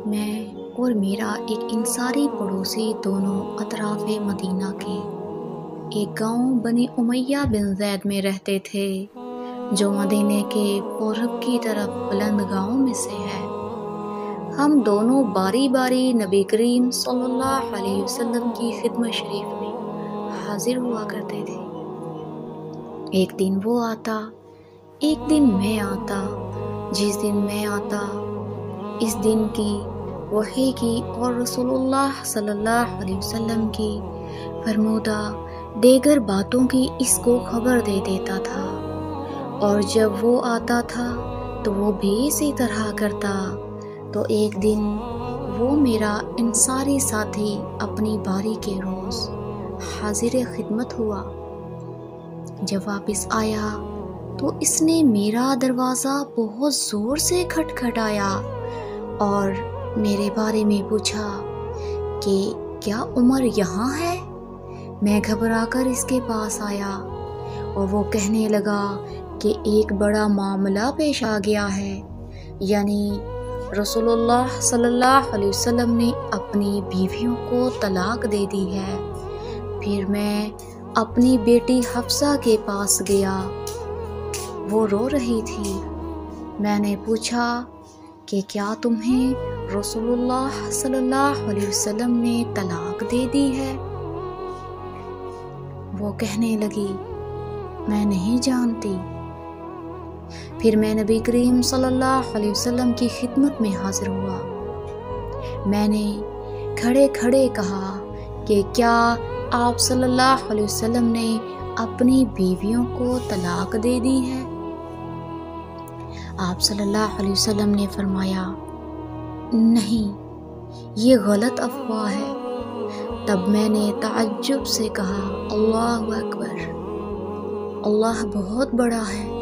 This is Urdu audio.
میں اور میرا ایک انصاری پڑوسی دونوں اطراف مدینہ کے ایک گاؤں بنی امیہ بن زید میں رہتے تھے، جو مدینے کے پورب کی طرف بلند گاؤں میں سے ہے۔ ہم دونوں باری باری نبی کریم صلی اللہ علیہ وسلم کی خدمت شریف میں حاضر ہوا کرتے تھے۔ ایک دن وہ آتا، ایک دن میں آتا۔ جس دن میں آتا اس دن کی وحی کی اور رسول اللہ صلی اللہ علیہ وسلم کی فرمودہ دیگر باتوں کی اس کو خبر دے دیتا تھا، اور جب وہ آتا تھا تو وہ بھی اسی طرح کرتا۔ تو ایک دن وہ میرا انصاری ساتھی اپنی باری کے روز حاضر خدمت ہوا۔ جب واپس آیا تو اس نے میرا دروازہ بہت زور سے کھٹکھٹایا اور میرے بارے میں پوچھا کہ کیا عمر یہاں ہے؟ میں گھبرا کر اس کے پاس آیا اور وہ کہنے لگا کہ ایک بڑا معاملہ پیش آ گیا ہے، یعنی رسول اللہ صلی اللہ علیہ وسلم نے اپنی بیویوں کو طلاق دے دی ہے۔ پھر میں اپنی بیٹی حفصہ کے پاس گیا، وہ رو رہی تھی۔ میں نے پوچھا کہ کیا تمہیں رسول اللہ صلی اللہ علیہ وسلم نے طلاق دے دی ہے؟ وہ کہنے لگی میں نہیں جانتی۔ پھر میں نبی کریم صلی اللہ علیہ وسلم کی خدمت میں حاضر ہوا۔ میں نے کھڑے کھڑے کہا کہ کیا آپ صلی اللہ علیہ وسلم نے اپنی بیویوں کو طلاق دے دی ہے؟ آپ صلی اللہ علیہ وسلم نے فرمایا نہیں، یہ غلط افواہ ہے۔ تب میں نے تعجب سے کہا اللہ اکبر، اللہ بہت بڑا ہے۔